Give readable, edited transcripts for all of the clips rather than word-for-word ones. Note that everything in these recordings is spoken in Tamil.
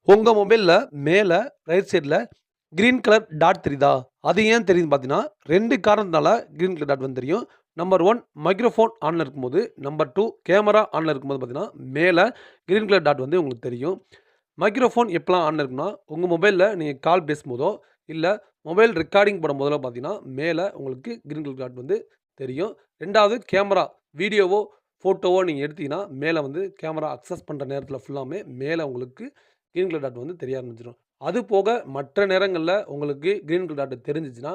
உங்க மொபைல்ல மேல ரைட் சைட்ல கிரீன் கலர் டாட் தெரியுதா? அது ஏன் தெரியுதுன்னு பார்த்தீங்கன்னா, 2 காரணத்தினால கிரீன் கலர் டாட் வந்து தெரியும். நம்பர் 1 மைக்ரோஃபோன் ஆன்ல இருக்கும்போது, நம்பர் 2 கேமரா ஆன்ல இருக்கும்போது பார்த்தீங்கன்னா, மேல கிரீன் கலர் டாட் வந்து உங்களுக்கு தெரியும். மைக்ரோஃபோன் எப்பலாம் ஆன்ல இருக்கும்னா, உங்க மொபைல்ல நீங்க கால் பேசும்போதோ, இல்ல மொபைல் ரெக்கார்டிங் பண்ணும்போதெல்லா பார்த்தீங்கன்னா, மேல உங்களுக்கு கிரீன் கலர் டாட் வந்து தெரியும். 2வது கேமரா வீடியோவோ, ஃபோட்டோவோ நீங்க எடுத்தீங்கன்னா, மேல வந்து கேமரா அக்சஸ் பண்ற நேரத்தில ஃபுல்லாமே மேல உங்களுக்கு கிரீன் கலர் டாட் வந்து தெரிய ஆரம்பிச்சுரும். அது போக மற்ற நேரங்கள்ல உங்களுக்கு கிரீன் கலர் டாட் தெரிஞ்சுச்சுன்னா,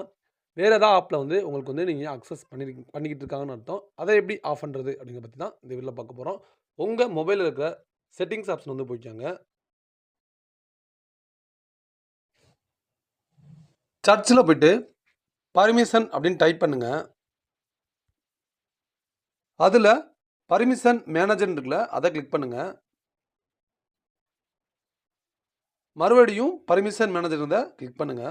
வேற ஏதா ஆப்ல வந்து உங்களுக்கு வந்து நீங்க அக்சஸ் பண்ணிக்கிட்டு இருக்காங்கன்னு அர்த்தம். அத எப்படி ஆஃப் பண்றது அப்படிங்கிறத பத்தி தான் இந்த வீடியோல பார்க்க போறோம். உங்க மொபைல்ல இருக்கிற செட்டிங்ஸ் ஆப்ஷன் வந்து போய்க்கோங்க. சர்ச்ல போயிட்டு பர்மிஷன் அப்படின்னு டைப் பண்ணுங்க. அதுல பர்மிஷன் மேனேஜர்ன்னு இருக்குல்ல, அத கிளிக் பண்ணுங்க. மறுபடியும் பர்மிஷன் மேனேஜர் இருந்த கிளிக் பண்ணுங்க.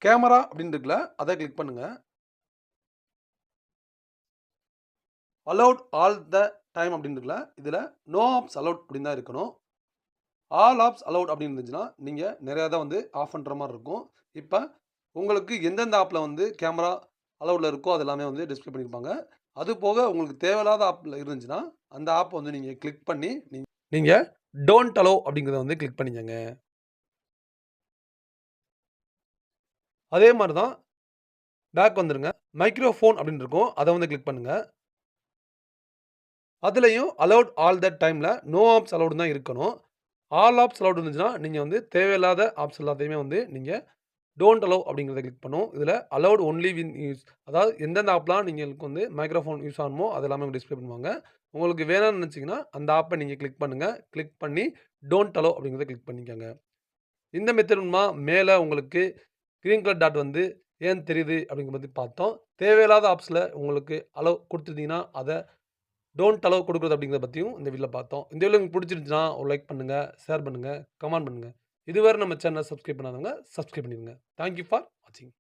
கேமரா அப்படின்னு இருக்குல்ல, அத கிளிக் பண்ணுங்க. அலோவ்ட் ஆல் த டைம் அப்படின்னு இருக்குல்ல, இதுல நோ ஆப்ஸ் அலோவ்ட் அப்படின்னு தான் இருக்கணும். ஆல் ஆப்ஸ் அலோவ்ட் அப்படின்னு இருந்துச்சுன்னா, நீங்க நிறையா தான் வந்து ஆஃப் பண்ற மாரி இருக்கும். இப்ப உங்களுக்கு எந்தெந்த ஆப்ல வந்து கேமரா அலோவ்ட்ல இருக்கோ, அது எல்லாமே வந்து டிஸ்ப்ளே பண்ணியிருப்பாங்க. அது போக உங்களுக்கு தேவையில்லாத ஆப்ல இருந்துச்சுன்னா, அந்த ஆப் வந்து நீங்க கிளிக் பண்ணி, நீங்க டோன்ட் அலோவ் அப்படிங்கிறத வந்து கிளிக் பண்ணிக்கங்க. அதே மாரி தான் பேக் வந்துருங்க. மைக்ரோஃபோன் அப்படின்னு இருக்கும். அத வந்து கிளிக் பண்ணுங்க. அதுலயும் அலோவ்ட் ஆல் தட் டைம்ல நோ ஆப்ஸ் அலோவ்டுன்னு தான் இருக்கணும். ஆல் ஆப்ஸ் அலோவ்ட் இருந்துச்சுன்னா, நீங்க வந்து தேவையில்லாத ஆப்ஸ் எல்லாத்தையுமே வந்து நீங்க டோன்ட் அலோவ் அப்படிங்கிறத கிளிக் பண்ணணும். இதுல அலோவ்ட் ஒன்லி வின் யூஸ் அதாவது எந்தெந்த ஆப்லாம் நீங்களுக்கு வந்து மைக்ரோஃபோன் யூஸ் ஆகணுமோ, அது எல்லாமே டிஸ்ப்ளே பண்ணுவாங்க. உங்களுக்கு வேணாம்னு நினைச்சீங்கன்னா, அந்த ஆப்ப நீங்க கிளிக் பண்ணுங்க. கிளிக் பண்ணி டோன்ட் அலோவ் அப்படிங்கிறத கிளிக் பண்ணிக்கங்க. இந்த மெத்தட் மூலமா மேல உங்களுக்கு கிரீன் கலர் டாட் வந்து ஏன் தெரியுது அப்படிங்கிறத பத்தி பார்த்தோம். தேவையில்லாத ஆப்ஸ்ல உங்களுக்கு அலோவ் குடுத்துருந்தீங்கன்னா, அத டோன்ட் அலோவ் குடுக்குறது அப்படிங்கிறத பத்தியும் இந்த வீடியோல பார்த்தோம். இந்த வீடியோ உங்களுக்கு புடிச்சிருந்துச்சுன்னா, ஒரு லைக் பண்ணுங்க, ஷேர் பண்ணுங்க, கமெண்ட் பண்ணுங்க. இதுவரை நம்ம சேனல சப்ஸ்கிரைப் பண்ணாதவங்க சப்ஸ்கிரைப் பண்ணிருங்க. தேங்க் யூ ஃபார் வாட்சிங்.